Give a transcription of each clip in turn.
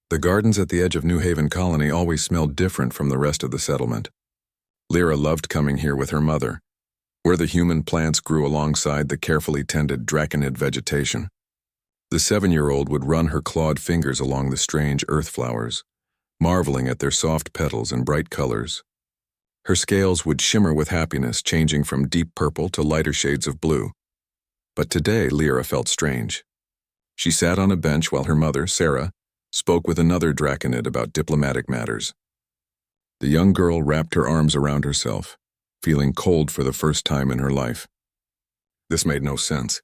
The gardens at the edge of New Haven Colony always smelled different from the rest of the settlement. Lyra loved coming here with her mother, where the human plants grew alongside the carefully tended draconid vegetation. The 7-year-old would run her clawed fingers along the strange earth flowers, marveling at their soft petals and bright colors. Her scales would shimmer with happiness, changing from deep purple to lighter shades of blue. But today, Lyra felt strange. She sat on a bench while her mother, Sarah, spoke with another draconid about diplomatic matters. The young girl wrapped her arms around herself, feeling cold for the first time in her life. This made no sense.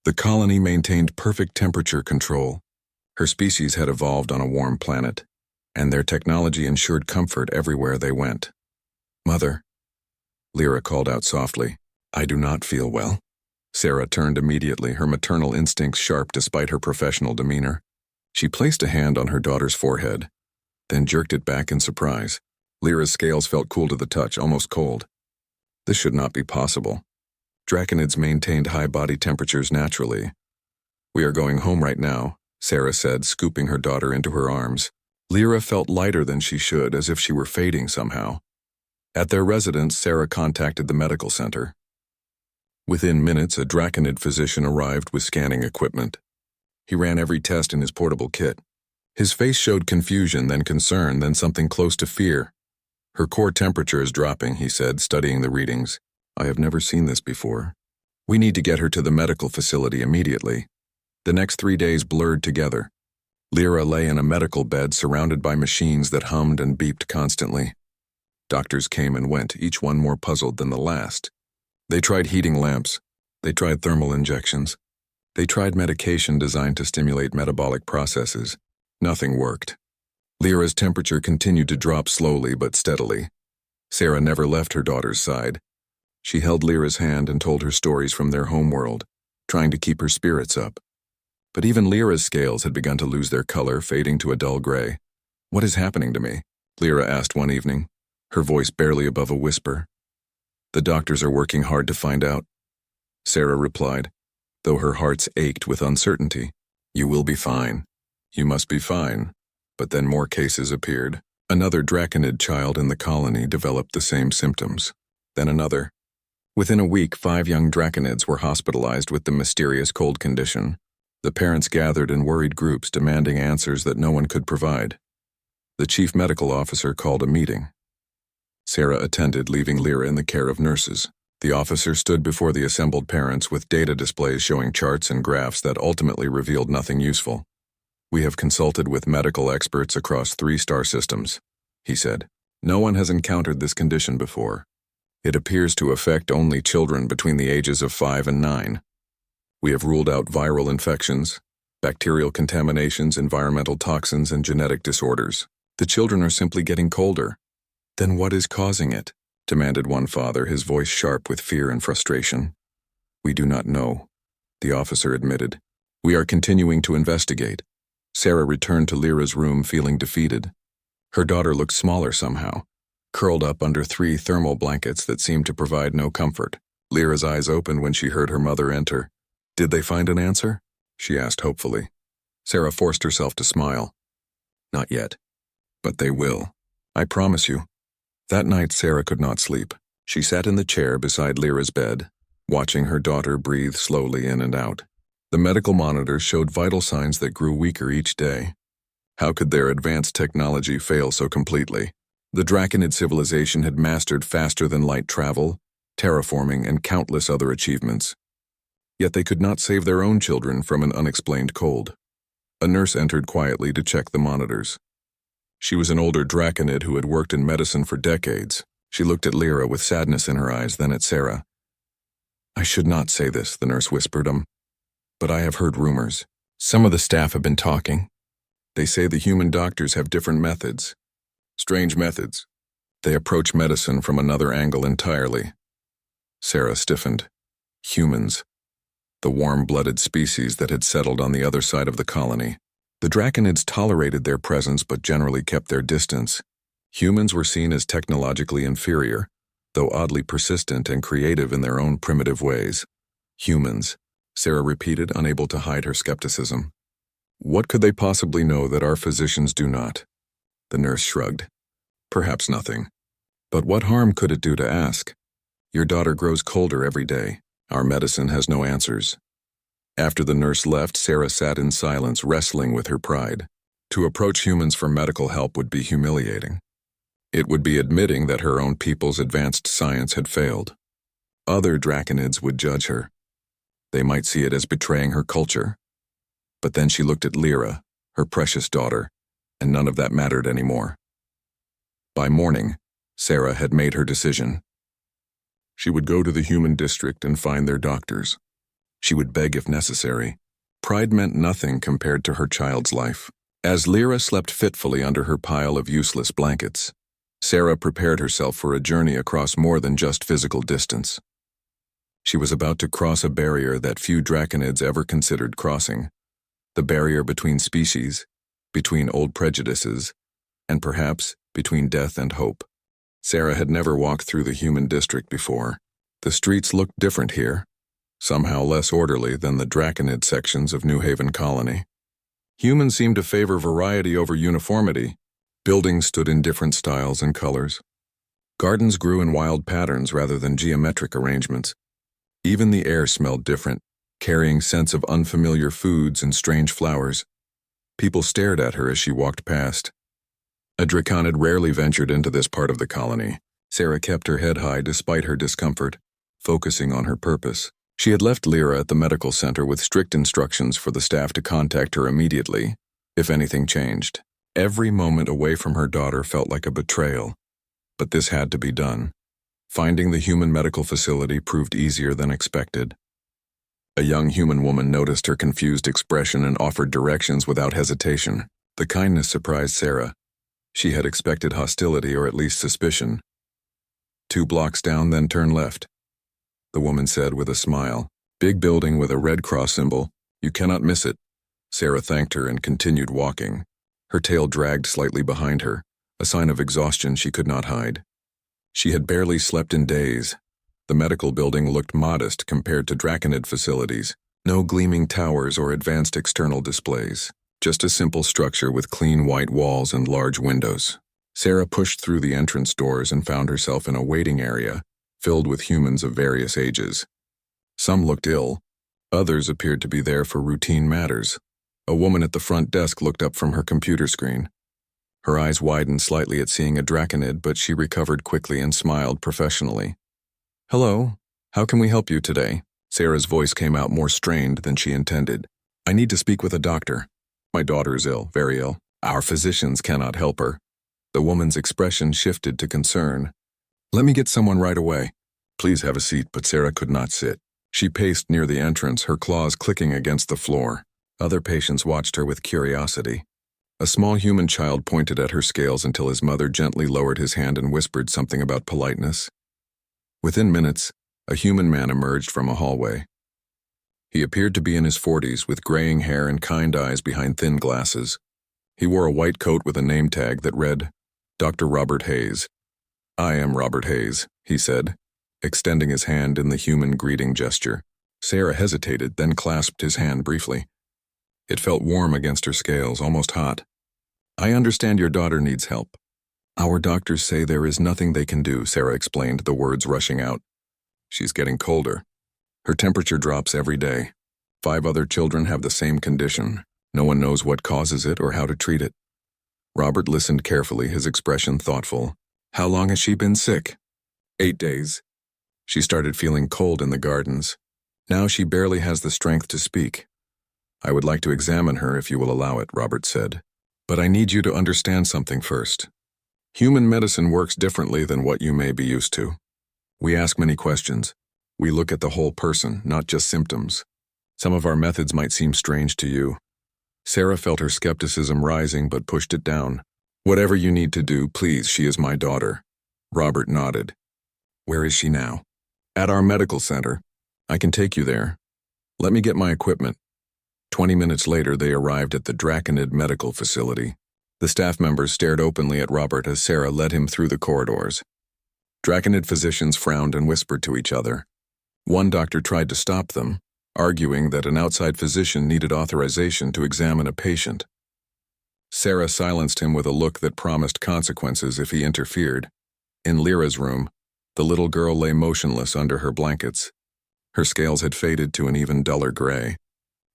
The colony maintained perfect temperature control. Her species had evolved on a warm planet, and their technology ensured comfort everywhere they went. "Mother," Lyra called out softly, "I do not feel well." Sarah turned immediately, her maternal instincts sharp despite her professional demeanor. She placed a hand on her daughter's forehead, then jerked it back in surprise. Lyra's scales felt cool to the touch, almost cold. This should not be possible. Draconids maintained high body temperatures naturally. "We are going home right now," Sarah said, scooping her daughter into her arms. Lyra felt lighter than she should, as if she were fading somehow. At their residence, Sarah contacted the medical center. Within minutes, a draconid physician arrived with scanning equipment. He ran every test in his portable kit. His face showed confusion, then concern, then something close to fear. "Her core temperature is dropping," he said, studying the readings. "I have never seen this before. We need to get her to the medical facility immediately." The next 3 days blurred together. Lyra lay in a medical bed surrounded by machines that hummed and beeped constantly. Doctors came and went, each one more puzzled than the last. They tried heating lamps. They tried thermal injections. They tried medication designed to stimulate metabolic processes. Nothing worked. Lyra's temperature continued to drop slowly but steadily. Sarah never left her daughter's side. She held Lyra's hand and told her stories from their homeworld, trying to keep her spirits up. But even Lyra's scales had begun to lose their color, fading to a dull gray. "What is happening to me?" Lyra asked one evening, her voice barely above a whisper. "The doctors are working hard to find out," Sarah replied, though her heart ached with uncertainty. "You will be fine. You must be fine." But then more cases appeared. Another draconid child in the colony developed the same symptoms. Then another. Within a week, 5 young draconids were hospitalized with the mysterious cold condition. The parents gathered in worried groups, demanding answers that no one could provide. The chief medical officer called a meeting. Sarah attended, leaving Lyra in the care of nurses. The officer stood before the assembled parents with data displays showing charts and graphs that ultimately revealed nothing useful. "We have consulted with medical experts across 3 star systems," he said. "No one has encountered this condition before. It appears to affect only children between the ages of 5 and 9. We have ruled out viral infections, bacterial contaminations, environmental toxins, and genetic disorders. The children are simply getting colder." "Then what is causing it?" demanded one father, his voice sharp with fear and frustration. "We do not know," the officer admitted. "We are continuing to investigate." Sarah returned to Lyra's room feeling defeated. Her daughter looked smaller somehow, curled up under 3 thermal blankets that seemed to provide no comfort. Lyra's eyes opened when she heard her mother enter. "Did they find an answer?" she asked hopefully. Sarah forced herself to smile. "Not yet. But they will. I promise you." That night, Sarah could not sleep. She sat in the chair beside Lyra's bed, watching her daughter breathe slowly in and out. The medical monitors showed vital signs that grew weaker each day. How could their advanced technology fail so completely? The draconid civilization had mastered faster-than-light travel, terraforming, and countless other achievements. Yet they could not save their own children from an unexplained cold. A nurse entered quietly to check the monitors. She was an older draconid who had worked in medicine for decades. She looked at Lyra with sadness in her eyes, then at Sarah. "I should not say this," the nurse whispered, "but I have heard rumors. Some of the staff have been talking. They say the human doctors have different methods. Strange methods. They approach medicine from another angle entirely." Sarah stiffened. Humans. The warm-blooded species that had settled on the other side of the colony. The draconids tolerated their presence but generally kept their distance. Humans were seen as technologically inferior, though oddly persistent and creative in their own primitive ways. "Humans," Sarah repeated, unable to hide her skepticism. What could they possibly know that our physicians do not? The nurse shrugged. Perhaps nothing. But what harm could it do to ask? Your daughter grows colder every day. Our medicine has no answers. After the nurse left, Sarah sat in silence, wrestling with her pride. To approach humans for medical help would be humiliating. It would be admitting that her own people's advanced science had failed. Other draconids would judge her. They might see it as betraying her culture. But then she looked at Lyra, her precious daughter, and none of that mattered anymore. By morning, Sarah had made her decision. She would go to the human district and find their doctors. She would beg if necessary. Pride meant nothing compared to her child's life. As Lyra slept fitfully under her pile of useless blankets, Sarah prepared herself for a journey across more than just physical distance. She was about to cross a barrier that few draconids ever considered crossing. The barrier between species, between old prejudices, and perhaps between death and hope. Sarah had never walked through the human district before. The streets looked different here, somehow less orderly than the draconid sections of New Haven Colony. Humans seemed to favor variety over uniformity. Buildings stood in different styles and colors. Gardens grew in wild patterns rather than geometric arrangements. Even the air smelled different, carrying scents of unfamiliar foods and strange flowers. People stared at her as she walked past. A draconid rarely ventured into this part of the colony. Sarah kept her head high despite her discomfort, focusing on her purpose. She had left Lyra at the medical center with strict instructions for the staff to contact her immediately, if anything changed. Every moment away from her daughter felt like a betrayal, but this had to be done. Finding the human medical facility proved easier than expected. A young human woman noticed her confused expression and offered directions without hesitation. The kindness surprised Sarah. She had expected hostility or at least suspicion. 2 blocks down, then turn left, the woman said with a smile. Big building with a Red Cross symbol. You cannot miss it. Sarah thanked her and continued walking. Her tail dragged slightly behind her, a sign of exhaustion she could not hide. She had barely slept in days. The medical building looked modest compared to draconid facilities. No gleaming towers or advanced external displays. Just a simple structure with clean white walls and large windows. Sarah pushed through the entrance doors and found herself in a waiting area, filled with humans of various ages. Some looked ill. Others appeared to be there for routine matters. A woman at the front desk looked up from her computer screen. Her eyes widened slightly at seeing a draconid, but she recovered quickly and smiled professionally. Hello, how can we help you today? Sarah's voice came out more strained than she intended. I need to speak with a doctor. My daughter is ill, very ill. Our physicians cannot help her. The woman's expression shifted to concern. Let me get someone right away. Please have a seat, but Sarah could not sit. She paced near the entrance, her claws clicking against the floor. Other patients watched her with curiosity. A small human child pointed at her scales until his mother gently lowered his hand and whispered something about politeness. Within minutes, a human man emerged from a hallway. He appeared to be in his 40s, with graying hair and kind eyes behind thin glasses. He wore a white coat with a name tag that read, Dr. Robert Hayes. I am Robert Hayes, he said, extending his hand in the human greeting gesture. Sarah hesitated, then clasped his hand briefly. It felt warm against her scales, almost hot. I understand your daughter needs help. Our doctors say there is nothing they can do, Sarah explained, the words rushing out. She's getting colder. Her temperature drops every day. 5 other children have the same condition. No one knows what causes it or how to treat it. Robert listened carefully, his expression thoughtful. How long has she been sick? 8 days. She started feeling cold in the gardens. Now she barely has the strength to speak. I would like to examine her if you will allow it, Robert said. But I need you to understand something first. Human medicine works differently than what you may be used to. We ask many questions. We look at the whole person, not just symptoms. Some of our methods might seem strange to you. Sarah felt her skepticism rising but pushed it down. Whatever you need to do, please, she is my daughter. Robert nodded. Where is she now? At our medical center. I can take you there. Let me get my equipment. 20 minutes later, they arrived at the Draconid medical facility. The staff members stared openly at Robert as Sarah led him through the corridors. Draconid physicians frowned and whispered to each other. One doctor tried to stop them, arguing that an outside physician needed authorization to examine a patient. Sarah silenced him with a look that promised consequences if he interfered. In Lyra's room, the little girl lay motionless under her blankets. Her scales had faded to an even duller gray.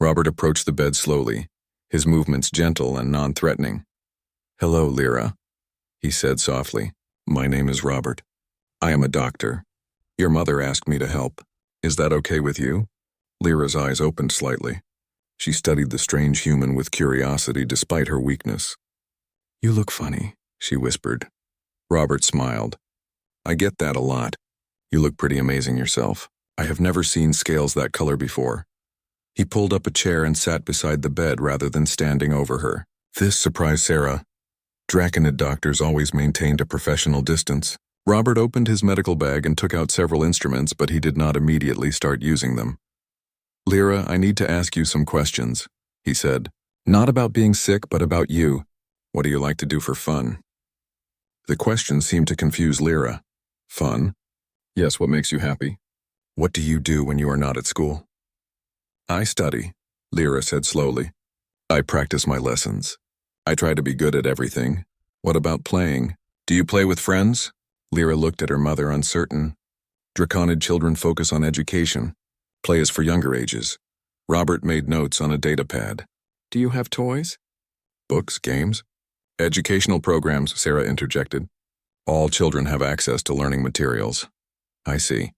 Robert approached the bed slowly, his movements gentle and non-threatening. "Hello, Lyra," he said softly. "My name is Robert. I am a doctor. Your mother asked me to help. Is that okay with you?" Lyra's eyes opened slightly. She studied the strange human with curiosity despite her weakness. "You look funny," she whispered. Robert smiled. "I get that a lot. You look pretty amazing yourself. I have never seen scales that color before." He pulled up a chair and sat beside the bed rather than standing over her. This surprised Sarah. Draconid doctors always maintained a professional distance. Robert opened his medical bag and took out several instruments, but he did not immediately start using them. "Lyra, I need to ask you some questions," he said. "Not about being sick, but about you. What do you like to do for fun?" The question seemed to confuse Lyra. "Fun? Yes, what makes you happy? What do you do when you are not at school?" "I study," Lyra said slowly. "I practice my lessons. I try to be good at everything. What about playing? Do you play with friends?" Lyra looked at her mother, uncertain. Draconid children focus on education. Play is for younger ages. Robert made notes on a data pad. "Do you have toys?" "Books, games?" "Educational programs," Sarah interjected. "All children have access to learning materials." "I see."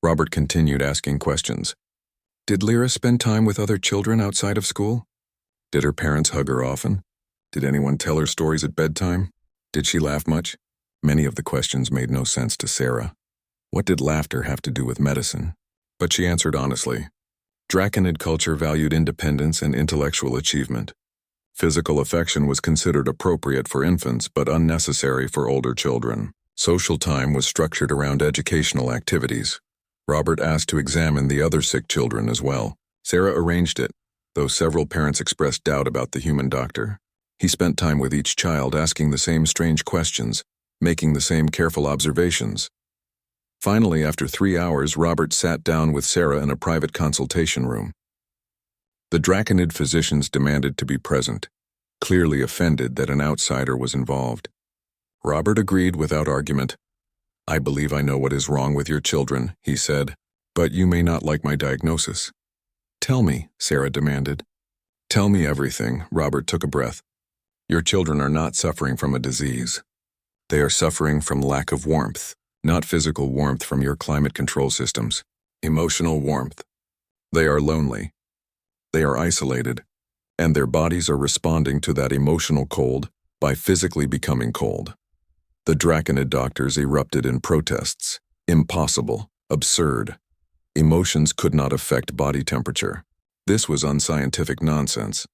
Robert continued asking questions. Did Lyra spend time with other children outside of school? Did her parents hug her often? Did anyone tell her stories at bedtime? Did she laugh much? Many of the questions made no sense to Sarah. What did laughter have to do with medicine? But she answered honestly. Draconid culture valued independence and intellectual achievement. Physical affection was considered appropriate for infants but unnecessary for older children. Social time was structured around educational activities. Robert asked to examine the other sick children as well. Sarah arranged it, though several parents expressed doubt about the human doctor. He spent time with each child asking the same strange questions, making the same careful observations. Finally, after 3 hours, Robert sat down with Sarah in a private consultation room. The Draconid physicians demanded to be present, clearly offended that an outsider was involved. Robert agreed without argument. "I believe I know what is wrong with your children," he said, "but you may not like my diagnosis." "Tell me," Sarah demanded. "Tell me everything," Robert took a breath. "Your children are not suffering from a disease. They are suffering from lack of warmth, not physical warmth from your climate control systems. Emotional warmth. They are lonely. They are isolated, and their bodies are responding to that emotional cold by physically becoming cold." The Draconid doctors erupted in protests. Impossible. Absurd. Emotions could not affect body temperature. This was unscientific nonsense.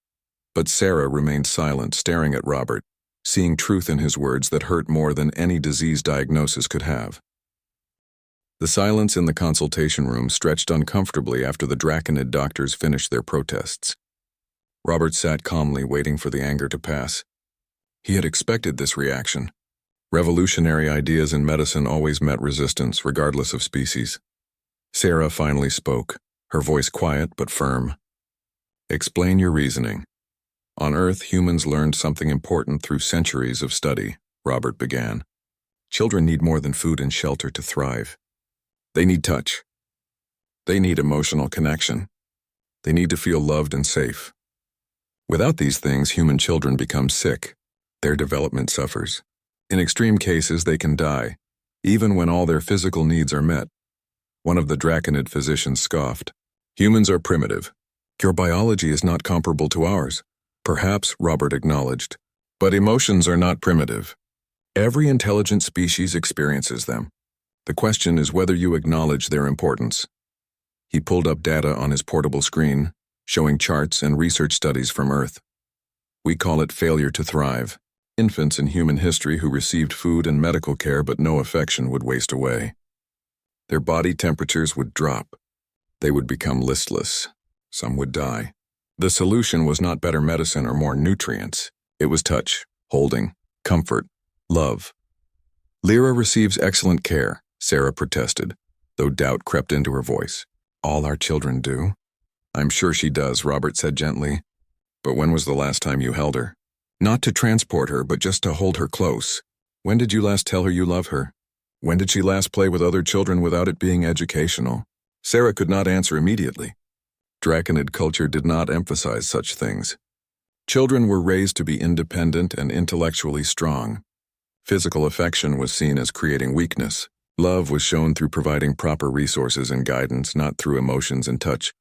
But Sarah remained silent, staring at Robert, seeing truth in his words that hurt more than any disease diagnosis could have. The silence in the consultation room stretched uncomfortably after the Draconid doctors finished their protests. Robert sat calmly, waiting for the anger to pass. He had expected this reaction. Revolutionary ideas in medicine always met resistance, regardless of species. Sarah finally spoke, her voice quiet but firm. "Explain your reasoning." "On Earth, humans learned something important through centuries of study," Robert began. "Children need more than food and shelter to thrive. They need touch. They need emotional connection. They need to feel loved and safe. Without these things, human children become sick. Their development suffers. In extreme cases, they can die, even when all their physical needs are met." One of the Draconid physicians scoffed. "Humans are primitive. Your biology is not comparable to ours." "Perhaps," Robert acknowledged, "but emotions are not primitive. Every intelligent species experiences them. The question is whether you acknowledge their importance." He pulled up data on his portable screen, showing charts and research studies from Earth. "We call it failure to thrive. Infants in human history who received food and medical care but no affection would waste away. Their body temperatures would drop. They would become listless. Some would die. The solution was not better medicine or more nutrients. It was touch, holding, comfort, love." "Lyra receives excellent care," Sarah protested, though doubt crept into her voice. "All our children do." I'm sure she does, Robert said gently. But when was the last time you held her? Not to transport her, but just to hold her close. When did you last tell her you love her? When did she last play with other children without it being educational? Sarah could not answer immediately. Draconid culture did not emphasize such things. Children were raised to be independent and intellectually strong. Physical affection was seen as creating weakness. Love was shown through providing proper resources and guidance, not through emotions and touch.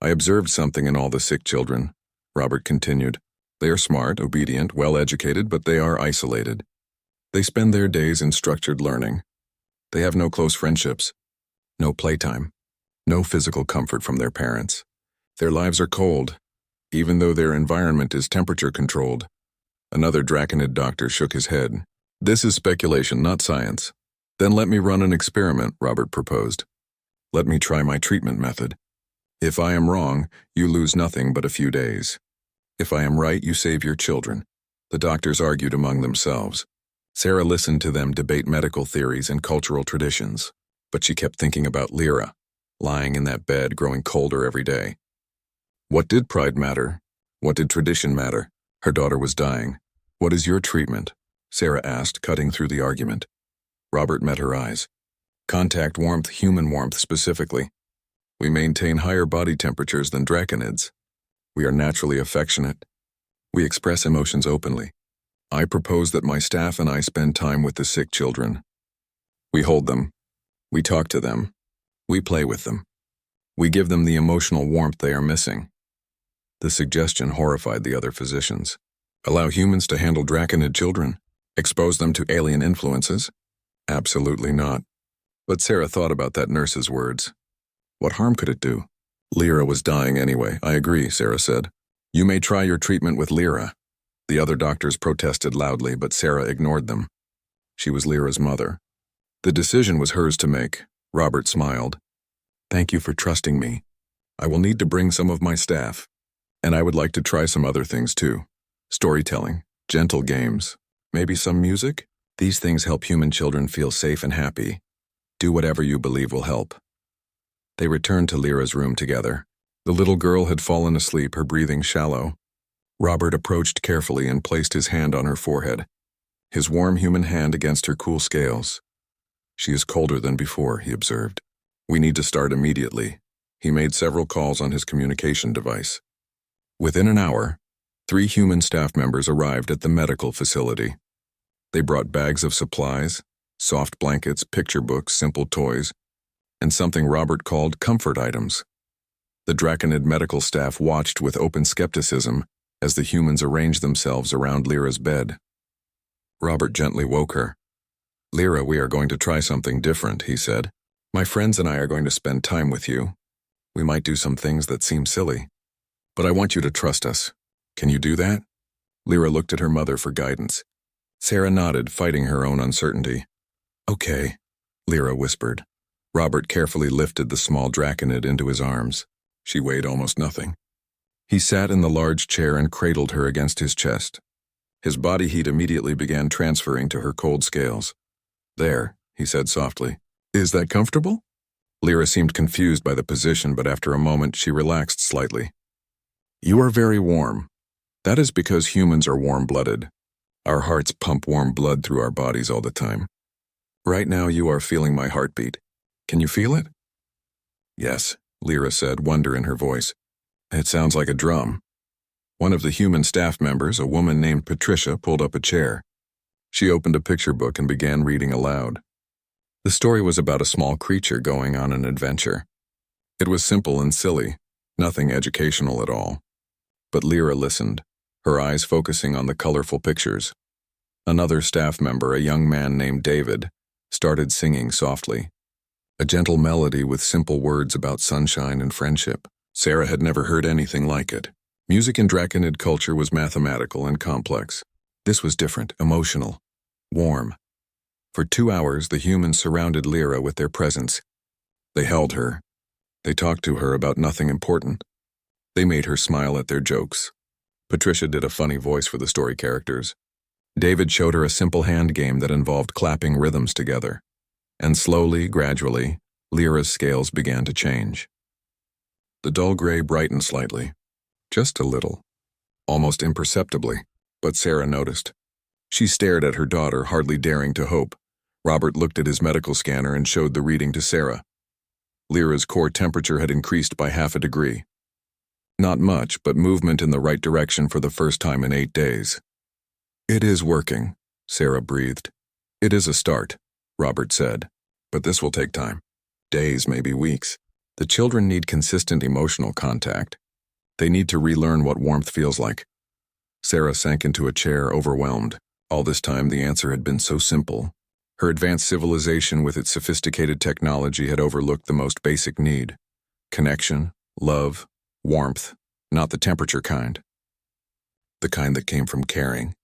I observed something in all the sick children, Robert continued. They are smart, obedient, well-educated, but they are isolated. They spend their days in structured learning. They have no close friendships, no playtime, no physical comfort from their parents. Their lives are cold, even though their environment is temperature-controlled. Another Draconid doctor shook his head. This is speculation, not science. Then let me run an experiment, Robert proposed. Let me try my treatment method. If I am wrong, you lose nothing but a few days. If I am right, you save your children. The doctors argued among themselves. Sarah listened to them debate medical theories and cultural traditions, but she kept thinking about Lyra, lying in that bed, growing colder every day. What did pride matter? What did tradition matter? Her daughter was dying. What is your treatment? Sarah asked, cutting through the argument. Robert met her eyes. Contact warmth, human warmth specifically. We maintain higher body temperatures than Draconids. We are naturally affectionate. We express emotions openly. I propose that my staff and I spend time with the sick children. We hold them. We talk to them. We play with them. We give them the emotional warmth they are missing. The suggestion horrified the other physicians. Allow humans to handle Draconid children? Expose them to alien influences? Absolutely not. But Sarah thought about that nurse's words. What harm could it do? Lyra was dying anyway. I agree, Sarah said. You may try your treatment with Lyra. The other doctors protested loudly, but Sarah ignored them. She was Lyra's mother. The decision was hers to make. Robert smiled. Thank you for trusting me. I will need to bring some of my staff. And I would like to try some other things too. Storytelling, gentle games, maybe some music? These things help human children feel safe and happy. Do whatever you believe will help. They returned to Lyra's room together. The little girl had fallen asleep, her breathing shallow. Robert approached carefully and placed his hand on her forehead, his warm human hand against her cool scales. She is colder than before, he observed. We need to start immediately. He made several calls on his communication device. Within an hour, 3 human staff members arrived at the medical facility. They brought bags of supplies, soft blankets, picture books, simple toys, and something Robert called comfort items. The Draconid medical staff watched with open skepticism as the humans arranged themselves around Lyra's bed. Robert gently woke her. Lyra, we are going to try something different, he said. My friends and I are going to spend time with you. We might do some things that seem silly, but I want you to trust us. Can you do that? Lyra looked at her mother for guidance. Sarah nodded, fighting her own uncertainty. Okay, Lyra whispered. Robert carefully lifted the small Draconid into his arms. She weighed almost nothing. He sat in the large chair and cradled her against his chest. His body heat immediately began transferring to her cold scales. There, he said softly. Is that comfortable? Lyra seemed confused by the position, but after a moment she relaxed slightly. You are very warm. That is because humans are warm-blooded. Our hearts pump warm blood through our bodies all the time. Right now you are feeling my heartbeat. Can you feel it? Yes, Lyra said, wonder in her voice. It sounds like a drum. One of the human staff members, a woman named Patricia, pulled up a chair. She opened a picture book and began reading aloud. The story was about a small creature going on an adventure. It was simple and silly, nothing educational at all. But Lyra listened, her eyes focusing on the colorful pictures. Another staff member, a young man named David, started singing softly. A gentle melody with simple words about sunshine and friendship. Sarah had never heard anything like it. Music in Draconid culture was mathematical and complex. This was different, emotional, warm. For 2 hours, the humans surrounded Lyra with their presence. They held her. They talked to her about nothing important. They made her smile at their jokes. Patricia did a funny voice for the story characters. David showed her a simple hand game that involved clapping rhythms together. And slowly, gradually, Lyra's scales began to change. The dull gray brightened slightly. Just a little. Almost imperceptibly. But Sarah noticed. She stared at her daughter, hardly daring to hope. Robert looked at his medical scanner and showed the reading to Sarah. Lyra's core temperature had increased by 0.5 degree. Not much, but movement in the right direction for the first time in 8 days. It is working, Sarah breathed. It is a start, Robert said. But this will take time. Days, maybe weeks. The children need consistent emotional contact. They need to relearn what warmth feels like. Sarah sank into a chair, overwhelmed. All this time, the answer had been so simple. Her advanced civilization with its sophisticated technology had overlooked the most basic need. Connection, love, warmth, not the temperature kind. The kind that came from caring.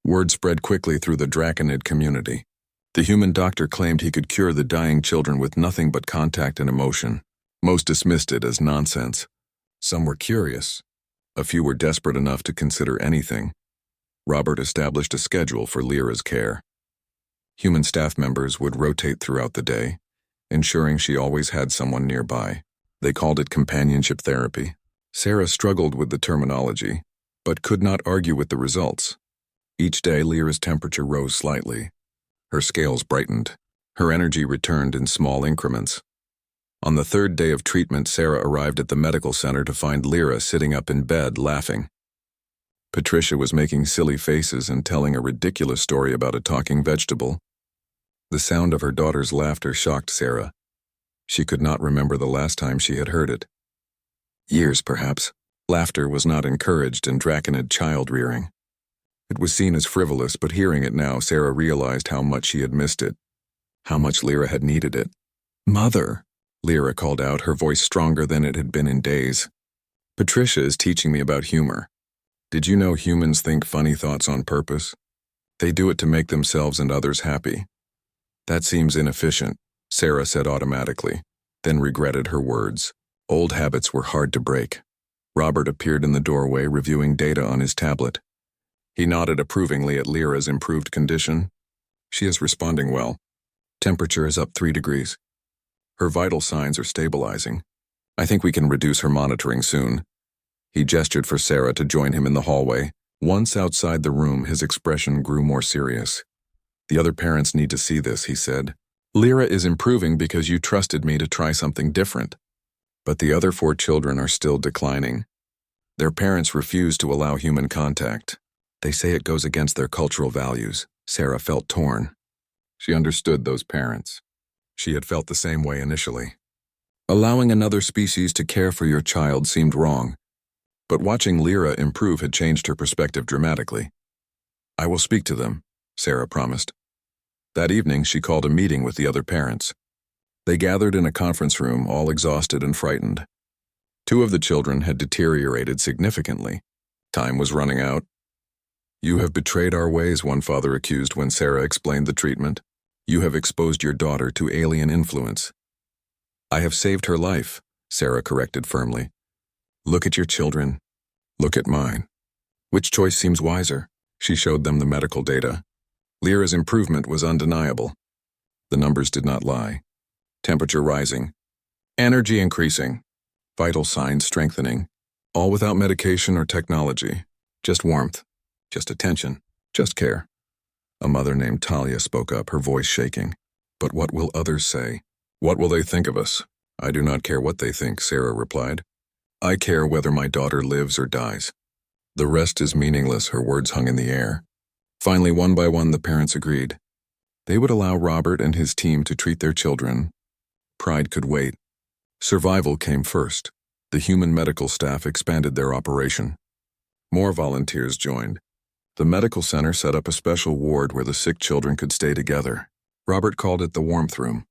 Word spread quickly through the Draconid community. The human doctor claimed he could cure the dying children with nothing but contact and emotion. Most dismissed it as nonsense. Some were curious. A few were desperate enough to consider anything. Robert established a schedule for Lyra's care. Human staff members would rotate throughout the day, ensuring she always had someone nearby. They called it companionship therapy. Sarah struggled with the terminology, but could not argue with the results. Each day, Lyra's temperature rose slightly. Her scales brightened. Her energy returned in small increments. On the 3rd day of treatment, Sarah arrived at the medical center to find Lyra sitting up in bed, laughing. Patricia was making silly faces and telling a ridiculous story about a talking vegetable. The sound of her daughter's laughter shocked Sarah. She could not remember the last time she had heard it. Years, perhaps. Laughter was not encouraged in Draconid child-rearing. It was seen as frivolous, but hearing it now, Sarah realized how much she had missed it. How much Lyra had needed it. "Mother," Lyra called out, her voice stronger than it had been in days. "Patricia is teaching me about humor. Did you know humans think funny thoughts on purpose? They do it to make themselves and others happy." "That seems inefficient," Sarah said automatically, then regretted her words. Old habits were hard to break. Robert appeared in the doorway, reviewing data on his tablet. He nodded approvingly at Lyra's improved condition. "She is responding well. Temperature is up 3 degrees. Her vital signs are stabilizing. I think we can reduce her monitoring soon." He gestured for Sarah to join him in the hallway. Once outside the room, his expression grew more serious. "The other parents need to see this," he said. "Lyra is improving because you trusted me to try something different. But the other 4 children are still declining. Their parents refuse to allow human contact. They say it goes against their cultural values." Sarah felt torn. She understood those parents. She had felt the same way initially. Allowing another species to care for your child seemed wrong. But watching Lyra improve had changed her perspective dramatically. "I will speak to them," Sarah promised. That evening, she called a meeting with the other parents. They gathered in a conference room, all exhausted and frightened. 2 of the children had deteriorated significantly. Time was running out. "You have betrayed our ways," one father accused when Sarah explained the treatment. "You have exposed your daughter to alien influence." "I have saved her life," Sarah corrected firmly. "Look at your children. Look at mine. Which choice seems wiser?" She showed them the medical data. Lyra's improvement was undeniable. The numbers did not lie. Temperature rising. Energy increasing. Vital signs strengthening. All without medication or technology. Just warmth. Just attention. Just care. A mother named Talia spoke up, her voice shaking. "But what will others say? What will they think of us?" "I do not care what they think," Sarah replied. "I care whether my daughter lives or dies." The rest is meaningless, her words hung in the air. Finally, one by one, the parents agreed. They would allow Robert and his team to treat their children. Pride could wait. Survival came first. The human medical staff expanded their operation. More volunteers joined. The medical center set up a special ward where the sick children could stay together. Robert called it the warmth room.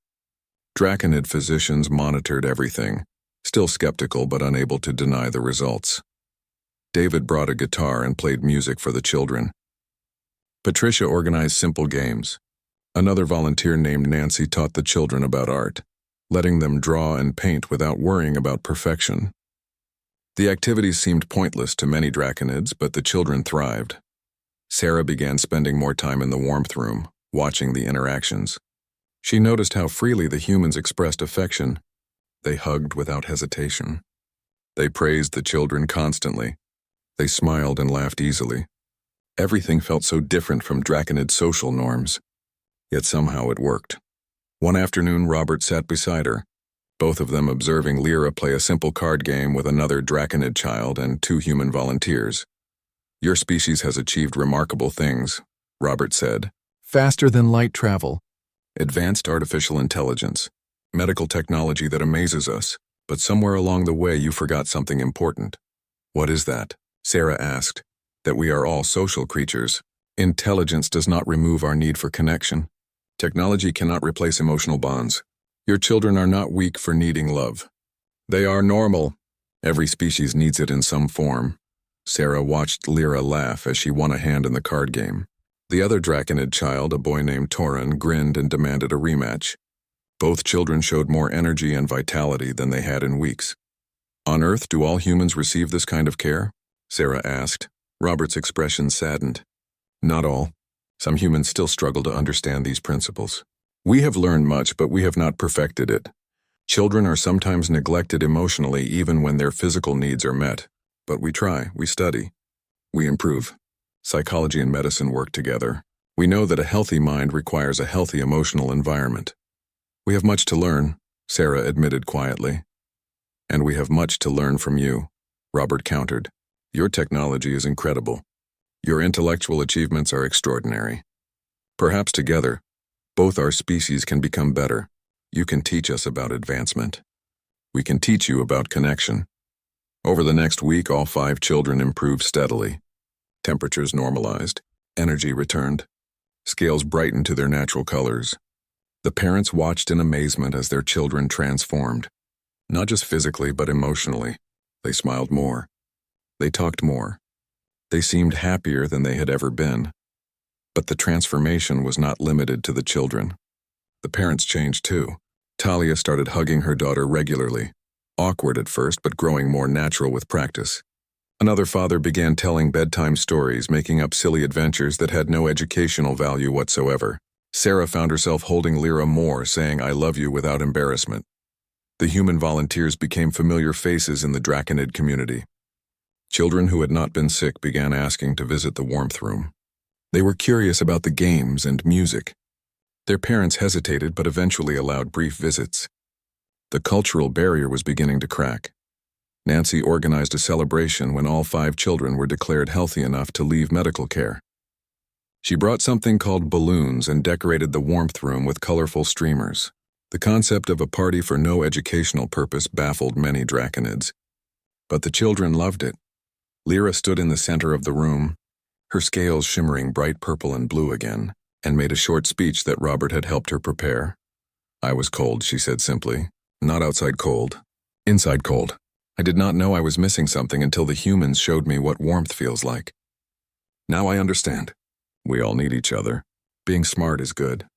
Draconid physicians monitored everything, still skeptical but unable to deny the results. David brought a guitar and played music for the children. Patricia organized simple games. Another volunteer named Nancy taught the children about art, letting them draw and paint without worrying about perfection. The activities seemed pointless to many Draconids, but the children thrived. Sarah began spending more time in the warmth room, watching the interactions. She noticed how freely the humans expressed affection. They hugged without hesitation. They praised the children constantly. They smiled and laughed easily. Everything felt so different from Draconid social norms. Yet somehow it worked. One afternoon, Robert sat beside her, both of them observing Lyra play a simple card game with another Draconid child and 2 human volunteers. "Your species has achieved remarkable things," Robert said. "Faster than light travel." "Advanced artificial intelligence. Medical technology that amazes us. But somewhere along the way you forgot something important." "What is that?" Sarah asked. "That we are all social creatures. Intelligence does not remove our need for connection. Technology cannot replace emotional bonds. Your children are not weak for needing love. They are normal. Every species needs it in some form." Sarah watched Lyra laugh as she won a hand in the card game. The other Draconid child, a boy named Torin, grinned and demanded a rematch. Both children showed more energy and vitality than they had in weeks. "On Earth, do all humans receive this kind of care?" Sarah asked. Robert's expression saddened. "Not all. Some humans still struggle to understand these principles. We have learned much, but we have not perfected it. Children are sometimes neglected emotionally even when their physical needs are met. But we try, we study, we improve. Psychology and medicine work together. We know that a healthy mind requires a healthy emotional environment." "We have much to learn," Sarah admitted quietly. "And we have much to learn from you," Robert countered. "Your technology is incredible. Your intellectual achievements are extraordinary. Perhaps together, both our species can become better. You can teach us about advancement. We can teach you about connection." Over the next week, all 5 children improved steadily. Temperatures normalized. Energy returned. Scales brightened to their natural colors. The parents watched in amazement as their children transformed. Not just physically, but emotionally. They smiled more. They talked more. They seemed happier than they had ever been. But the transformation was not limited to the children. The parents changed too. Talia started hugging her daughter regularly, awkward at first but growing more natural with practice. Another father began telling bedtime stories, making up silly adventures that had no educational value whatsoever. Sarah found herself holding Lyra more, saying "I love you" without embarrassment. The human volunteers became familiar faces in the Draconid community. Children who had not been sick began asking to visit the warmth room. They were curious about the games and music. Their parents hesitated but eventually allowed brief visits. The cultural barrier was beginning to crack. Nancy organized a celebration when all 5 children were declared healthy enough to leave medical care. She brought something called balloons and decorated the warmth room with colorful streamers. The concept of a party for no educational purpose baffled many Draconids. But the children loved it. Lyra stood in the center of the room, her scales shimmering bright purple and blue again, and made a short speech that Robert had helped her prepare. "I was cold," she said simply. "Not outside cold. Inside cold. I did not know I was missing something until the humans showed me what warmth feels like. Now I understand. We all need each other. Being smart is good.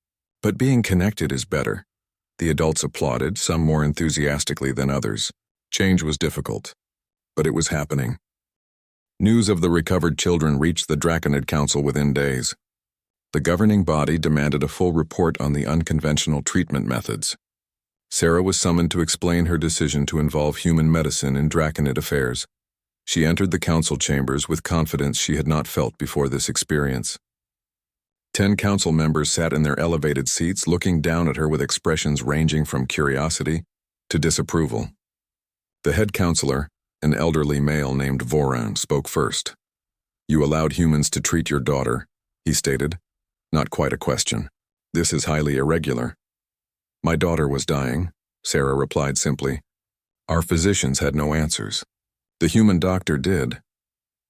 But being connected is better." The adults applauded, some more enthusiastically than others. Change was difficult, but it was happening. News of the recovered children reached the Draconid Council within days. The governing body demanded a full report on the unconventional treatment methods. Sarah was summoned to explain her decision to involve human medicine in Draconid affairs. She entered the council chambers with confidence she had not felt before this experience. 10 council members sat in their elevated seats looking down at her with expressions ranging from curiosity to disapproval. The head counselor, an elderly male named Voran, spoke first. "You allowed humans to treat your daughter," he stated. "Not quite a question. This is highly irregular." "My daughter was dying," Sarah replied simply. "Our physicians had no answers. The human doctor did.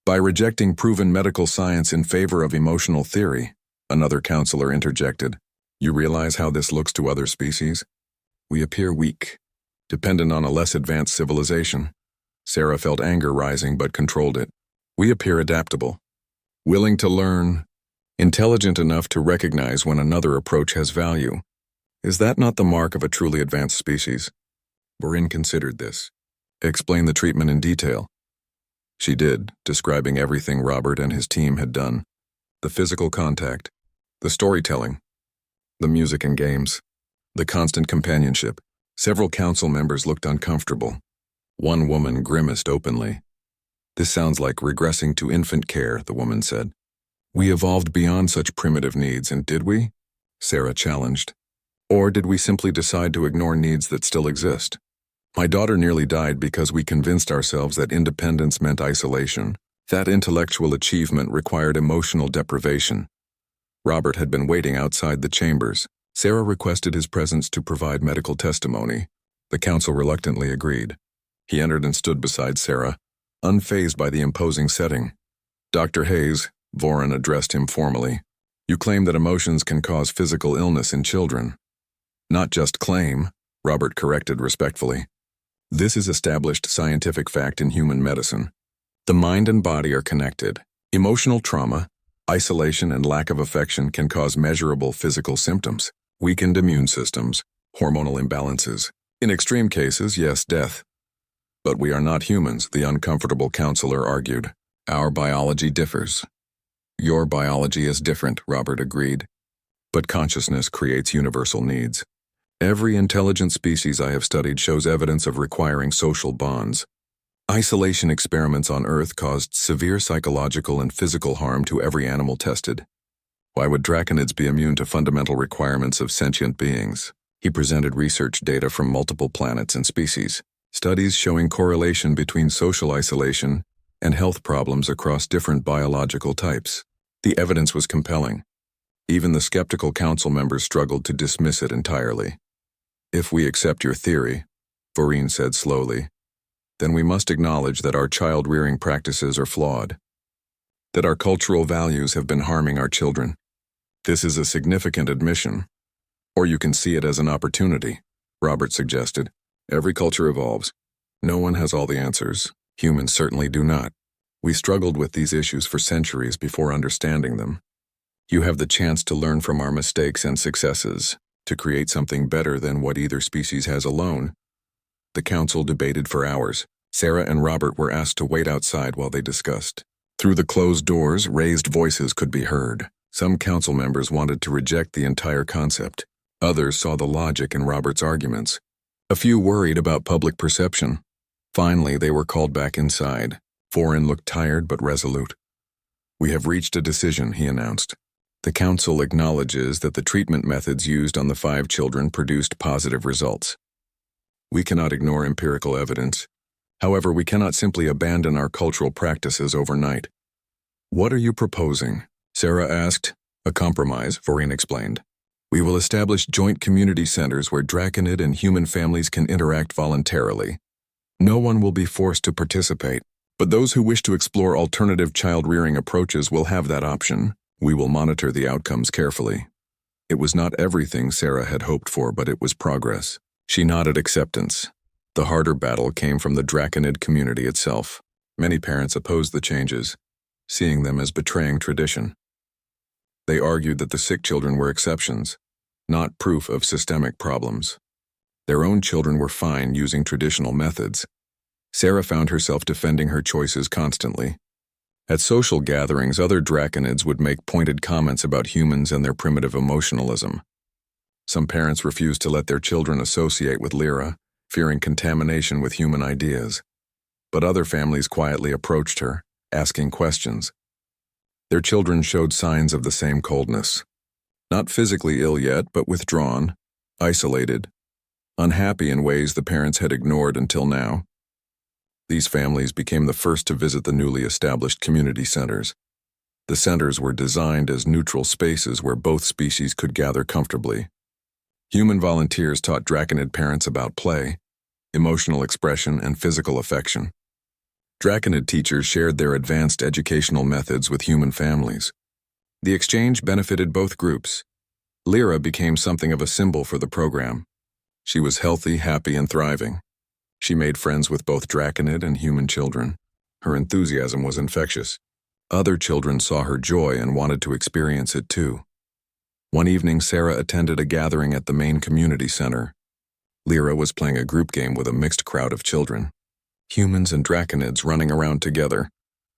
By rejecting proven medical science in favor of emotional theory," another counselor interjected. "You realize how this looks to other species? We appear weak, dependent on a less advanced civilization." Sarah felt anger rising but controlled it. "We appear adaptable, willing to learn, intelligent enough to recognize when another approach has value. Is that not the mark of a truly advanced species?" Borin considered this. "Explain the treatment in detail." She did, describing everything Robert and his team had done. The physical contact, the storytelling, the music and games, the constant companionship. Several council members looked uncomfortable. One woman grimaced openly. "This sounds like regressing to infant care," the woman said. "We evolved beyond such primitive needs, and did we?" Sarah challenged. "Or did we simply decide to ignore needs that still exist? My daughter nearly died because we convinced ourselves that independence meant isolation, that intellectual achievement required emotional deprivation." Robert had been waiting outside the chambers. Sarah requested his presence to provide medical testimony. The council reluctantly agreed. He entered and stood beside Sarah, unfazed by the imposing setting. "Dr. Hayes," Voren addressed him formally, "you claim that emotions can cause physical illness in children." "Not just claim," Robert corrected respectfully. "This is established scientific fact in human medicine. The mind and body are connected. Emotional trauma, isolation, and lack of affection can cause measurable physical symptoms, weakened immune systems, hormonal imbalances. In extreme cases, yes, death. But we are not humans," the uncomfortable counselor argued. "Our biology differs." "Your biology is different," Robert agreed. "But consciousness creates universal needs. Every intelligent species I have studied shows evidence of requiring social bonds. Isolation experiments on Earth caused severe psychological and physical harm to every animal tested. Why would draconids be immune to fundamental requirements of sentient beings?" He presented research data from multiple planets and species, studies showing correlation between social isolation and health problems across different biological types. The evidence was compelling. Even the skeptical council members struggled to dismiss it entirely. "If we accept your theory," Voren said slowly, "then we must acknowledge that our child-rearing practices are flawed, that our cultural values have been harming our children. This is a significant admission. Or you can see it as an opportunity," Robert suggested. "Every culture evolves. No one has all the answers. Humans certainly do not. We struggled with these issues for centuries before understanding them. You have the chance to learn from our mistakes and successes, to create something better than what either species has alone." The council debated for hours. Sarah and Robert were asked to wait outside while they discussed. Through the closed doors, raised voices could be heard. Some council members wanted to reject the entire concept. Others saw the logic in Robert's arguments. A few worried about public perception. Finally, they were called back inside. Voren looked tired but resolute. "We have reached a decision," he announced. "The council acknowledges that the treatment methods used on the 5 children produced positive results. We cannot ignore empirical evidence. However, we cannot simply abandon our cultural practices overnight." "What are you proposing?" Sarah asked. "A compromise," Voren explained. "We will establish joint community centers where draconid and human families can interact voluntarily. No one will be forced to participate, but those who wish to explore alternative child-rearing approaches will have that option. We will monitor the outcomes carefully." It was not everything Sarah had hoped for, but it was progress. She nodded acceptance. The harder battle came from the draconid community itself. Many parents opposed the changes, seeing them as betraying tradition. They argued that the sick children were exceptions, not proof of systemic problems. Their own children were fine using traditional methods. Sarah found herself defending her choices constantly. At social gatherings, other draconids would make pointed comments about humans and their primitive emotionalism. Some parents refused to let their children associate with Lyra, fearing contamination with human ideas. But other families quietly approached her, asking questions. Their children showed signs of the same coldness. Not physically ill yet, but withdrawn, isolated, unhappy in ways the parents had ignored until now. These families became the first to visit the newly established community centers. The centers were designed as neutral spaces where both species could gather comfortably. Human volunteers taught draconid parents about play, emotional expression, and physical affection. Draconid teachers shared their advanced educational methods with human families. The exchange benefited both groups. Lyra became something of a symbol for the program. She was healthy, happy, and thriving. She made friends with both draconid and human children. Her enthusiasm was infectious. Other children saw her joy and wanted to experience it too. One evening, Sarah attended a gathering at the main community center. Lyra was playing a group game with a mixed crowd of children. Humans and draconids running around together,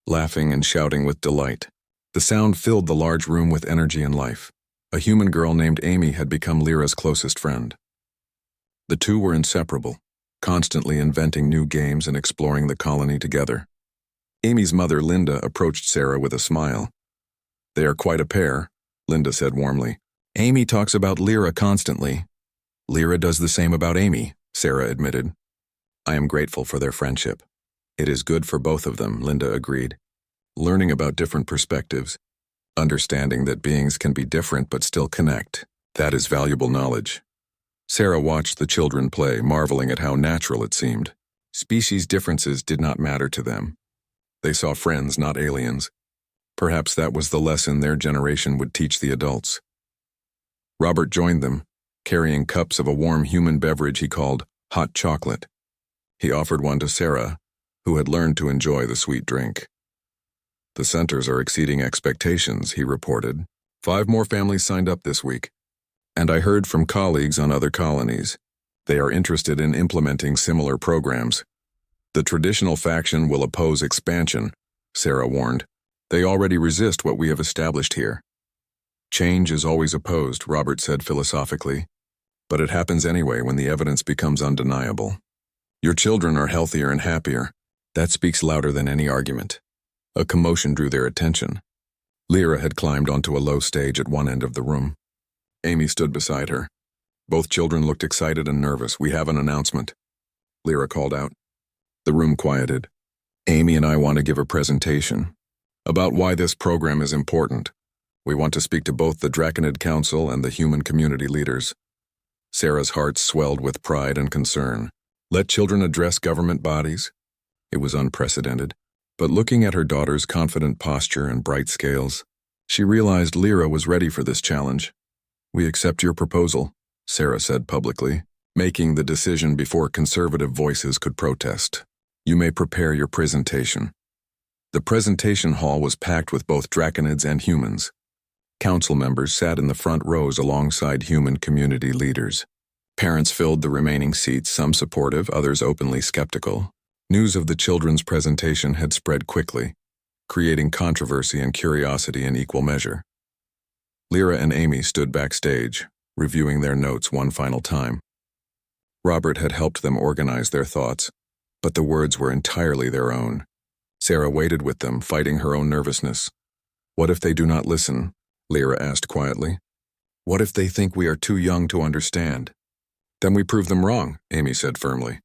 laughing and shouting with delight. The sound filled the large room with energy and life. A human girl named Amy had become Lyra's closest friend. The two were inseparable, constantly inventing new games and exploring the colony together. Amy's mother, Linda, approached Sarah with a smile. "They are quite a pair," Linda said warmly. "Amy talks about Lyra constantly." "Lyra does the same about Amy," Sarah admitted. "I am grateful for their friendship. It is good for both of them," Linda agreed. Learning about different perspectives, understanding that beings can be different but still connect, that is valuable knowledge. Sarah watched the children play, marveling at how natural it seemed. Species differences did not matter to them. They saw friends, not aliens. Perhaps that was the lesson their generation would teach the adults. Robert joined them, carrying cups of a warm human beverage he called hot chocolate. He offered one to Sarah, who had learned to enjoy the sweet drink. "The centers are exceeding expectations," he reported. 5 more families signed up this week. And I heard from colleagues on other colonies. They are interested in implementing similar programs. "The traditional faction will oppose expansion," Sarah warned. "They already resist what we have established here." "Change is always opposed," Robert said philosophically. "But it happens anyway when the evidence becomes undeniable. Your children are healthier and happier. That speaks louder than any argument." A commotion drew their attention. Lyra had climbed onto a low stage at one end of the room. Amy stood beside her. Both children looked excited and nervous. "We have an announcement," Lyra called out. The room quieted. "Amy and I want to give a presentation about why this program is important. We want to speak to both the Draconid Council and the human community leaders." Sarah's heart swelled with pride and concern. Let children address government bodies? It was unprecedented. But looking at her daughter's confident posture and bright scales, she realized Lyra was ready for this challenge. "We accept your proposal," Sarah said publicly, making the decision before conservative voices could protest. "You may prepare your presentation." The presentation hall was packed with both Draconids and humans. Council members sat in the front rows alongside human community leaders. Parents filled the remaining seats, some supportive, others openly skeptical. News of the children's presentation had spread quickly, creating controversy and curiosity in equal measure. Lyra and Amy stood backstage, reviewing their notes one final time. Robert had helped them organize their thoughts, but the words were entirely their own. Sarah waited with them, fighting her own nervousness. "What if they do not listen?" Lyra asked quietly. "What if they think we are too young to understand?" "Then we prove them wrong," Amy said firmly.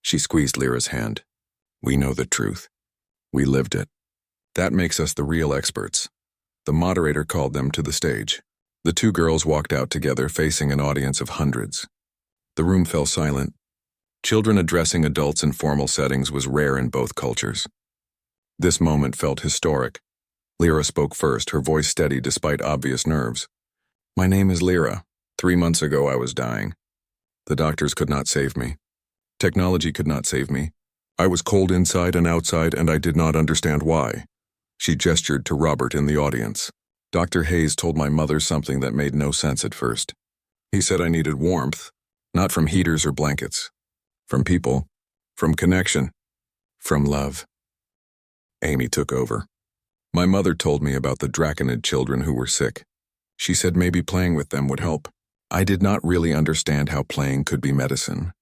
She squeezed Lyra's hand. "We know the truth. We lived it. That makes us the real experts." The moderator called them to the stage. The 2 girls walked out together, facing an audience of hundreds. The room fell silent. Children addressing adults in formal settings was rare in both cultures. This moment felt historic. Lyra spoke first, her voice steady despite obvious nerves. "My name is Lyra. 3 months ago I was dying. The doctors could not save me. Technology could not save me. I was cold inside and outside, and I did not understand why." She gestured to Robert in the audience. "Dr. Hayes told my mother something that made no sense at first. He said I needed warmth, not from heaters or blankets. From people, from connection, from love." Amy took over. "My mother told me about the Draconid children who were sick. She said maybe playing with them would help. I did not really understand how playing could be medicine.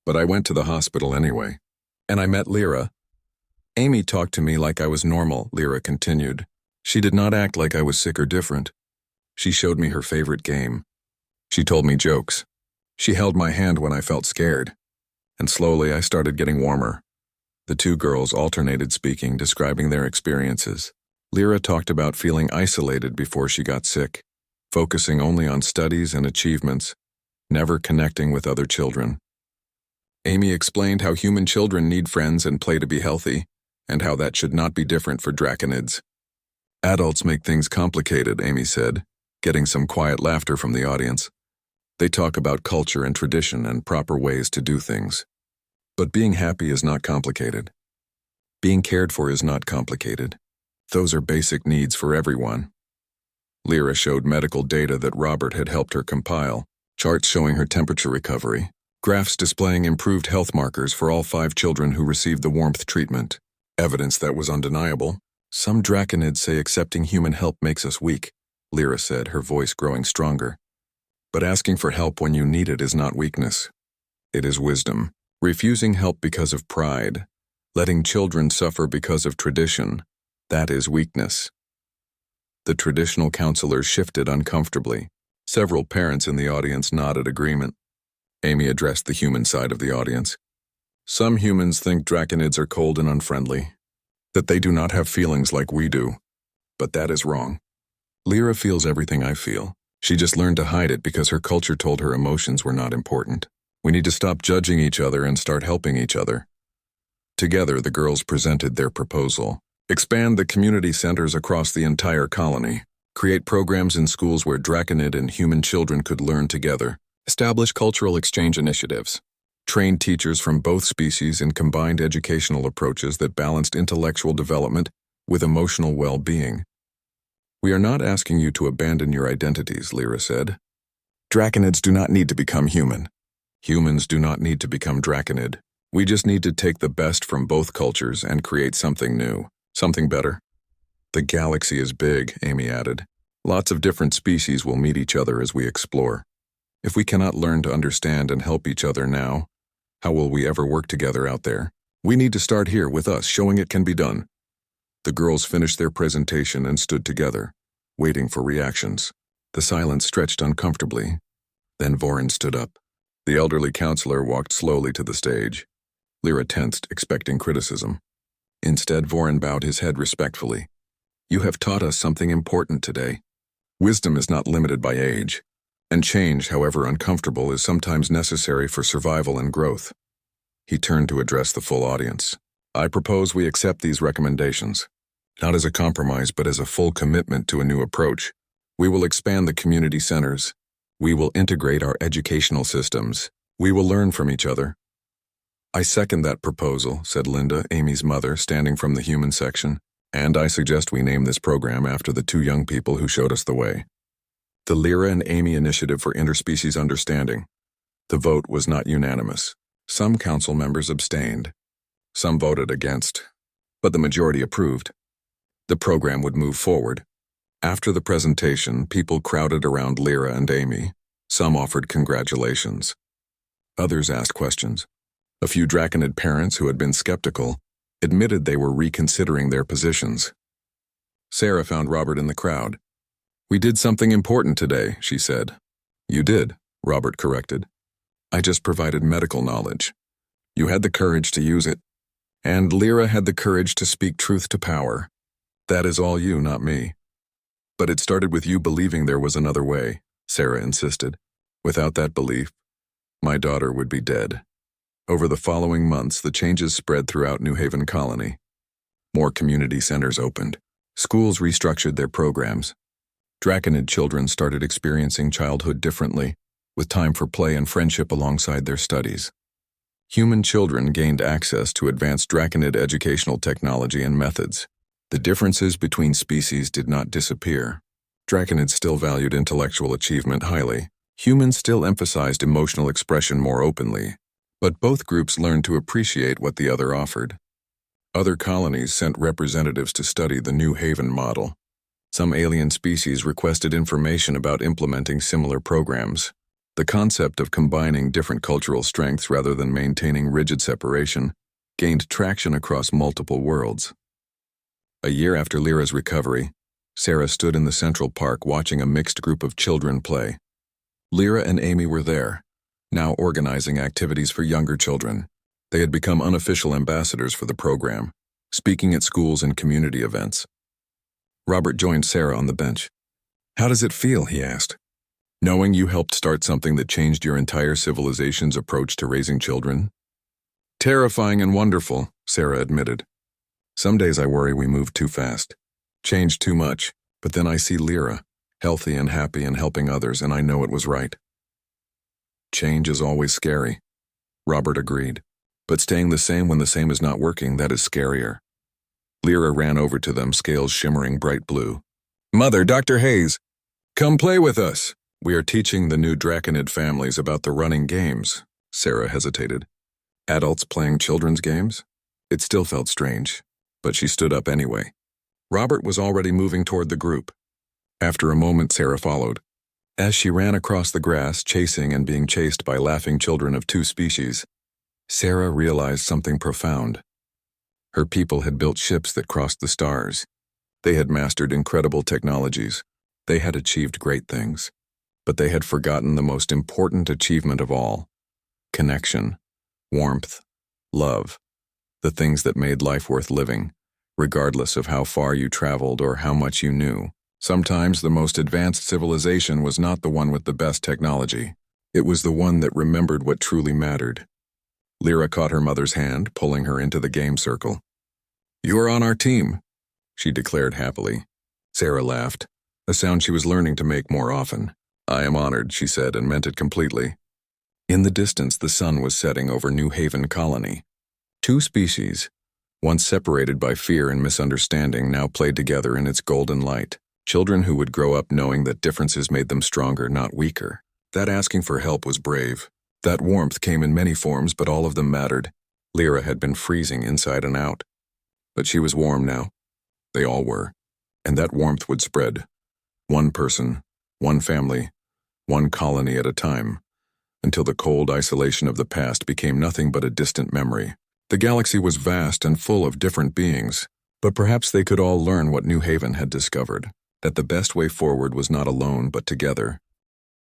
But I went to the hospital anyway. And I met Lyra. Amy talked to me like I was normal," Lyra continued. "She did not act like I was sick or different. She showed me her favorite game. She told me jokes. She held my hand when I felt scared. And slowly I started getting warmer." The 2 girls alternated speaking, describing their experiences. Lyra talked about feeling isolated before she got sick, focusing only on studies and achievements, never connecting with other children. Amy explained how human children need friends and play to be healthy, and how that should not be different for Draconids. "Adults make things complicated," Amy said, getting some quiet laughter from the audience. "They talk about culture and tradition and proper ways to do things. But being happy is not complicated. Being cared for is not complicated. Those are basic needs for everyone." Lyra showed medical data that Robert had helped her compile, charts showing her temperature recovery, graphs displaying improved health markers for all 5 children who received the warmth treatment. Evidence that was undeniable. "Some Draconids say accepting human help makes us weak," Lyra said, her voice growing stronger. "But asking for help when you need it is not weakness. It is wisdom. Refusing help because of pride. Letting children suffer because of tradition. That is weakness. The traditional counselors shifted uncomfortably. Several parents in the audience nodded agreement. Amy addressed the human side of the audience. Some humans think draconids are cold and unfriendly, that they do not have feelings like we do. But that is wrong. Lyra feels everything I feel. She just learned to hide it because her culture told her emotions were not important. We need to stop judging each other and start helping each other. Together, the girls presented their proposal. Expand the community centers across the entire colony. Create programs in schools where draconid and human children could learn together. Establish cultural exchange initiatives. Train teachers from both species in combined educational approaches that balanced intellectual development with emotional well-being. We are not asking you to abandon your identities, Lyra said. Draconids do not need to become human. Humans do not need to become draconid. We just need to take the best from both cultures and create something new, something better. The galaxy is big, Amy added. Lots of different species will meet each other as we explore. If we cannot learn to understand and help each other now, how will we ever work together out there? We need to start here with us, showing it can be done. The girls finished their presentation and stood together, waiting for reactions. The silence stretched uncomfortably. Then Vorin stood up. The elderly counselor walked slowly to the stage. Lyra tensed, expecting criticism. Instead, Vorin bowed his head respectfully. You have taught us something important today. Wisdom is not limited by age, and change, however uncomfortable, is sometimes necessary for survival and growth. He turned to address the full audience. I propose we accept these recommendations, not as a compromise but as a full commitment to a new approach. We will expand the community centers. We will integrate our educational systems. We will learn from each other. I second that proposal, said Linda, Amy's mother, standing from the human section, and I suggest we name this program after the two young people who showed us the way. The Lyra and Amy Initiative for Interspecies Understanding. The vote was not unanimous. Some council members abstained. Some voted against, but the majority approved. The program would move forward. After the presentation, people crowded around Lyra and Amy. Some offered congratulations. Others asked questions. A few draconid parents who had been skeptical admitted they were reconsidering their positions. Sarah found Robert in the crowd. We did something important today, she said. You did, Robert corrected. I just provided medical knowledge. You had the courage to use it. And Lyra had the courage to speak truth to power. That is all you, not me. But it started with you believing there was another way, Sarah insisted. Without that belief, my daughter would be dead. Over the following months, the changes spread throughout New Haven Colony. More community centers opened. Schools restructured their programs. Draconid children started experiencing childhood differently, with time for play and friendship alongside their studies. Human children gained access to advanced draconid educational technology and methods. The differences between species did not disappear. Draconids still valued intellectual achievement highly. Humans still emphasized emotional expression more openly. But both groups learned to appreciate what the other offered. Other colonies sent representatives to study the New Haven model. Some alien species requested information about implementing similar programs. The concept of combining different cultural strengths rather than maintaining rigid separation gained traction across multiple worlds. A year after Lyra's recovery, Sarah stood in the Central Park watching a mixed group of children play. Lyra and Amy were there, now organizing activities for younger children. They had become unofficial ambassadors for the program, speaking at schools and community events. Robert joined Sarah on the bench. How does it feel, he asked, knowing you helped start something that changed your entire civilization's approach to raising children? Terrifying and wonderful, Sarah admitted. Some days I worry we moved too fast, changed too much, but then I see Lyra, healthy and happy and helping others, and I know it was right. Change is always scary, Robert agreed. But staying the same when the same is not working, that is scarier. Lyra ran over to them, scales shimmering bright blue. Mother, Dr. Hayes, come play with us. We are teaching the new draconid families about the running games. Sarah hesitated. Adults playing children's games? It still felt strange, but she stood up anyway. Robert was already moving toward the group. After a moment, Sarah followed. As she ran across the grass, chasing and being chased by laughing children of two species, Sarah realized something profound. Her people had built ships that crossed the stars. They had mastered incredible technologies. They had achieved great things. But they had forgotten the most important achievement of all: connection, warmth, love, the things that made life worth living, regardless of how far you traveled or how much you knew. Sometimes the most advanced civilization was not the one with the best technology. It was the one that remembered what truly mattered. Lyra caught her mother's hand, pulling her into the game circle. "You are on our team," she declared happily. Sarah laughed, a sound she was learning to make more often. "I am honored," she said, and meant it completely. In the distance, the sun was setting over New Haven Colony. Two species, once separated by fear and misunderstanding, now played together in its golden light. Children who would grow up knowing that differences made them stronger, not weaker. That asking for help was brave. That warmth came in many forms, but all of them mattered. Lyra had been freezing inside and out. But she was warm now. They all were. And that warmth would spread. One person, one family, one colony at a time, until the cold isolation of the past became nothing but a distant memory. The galaxy was vast and full of different beings, but perhaps they could all learn what New Haven had discovered, that the best way forward was not alone but together.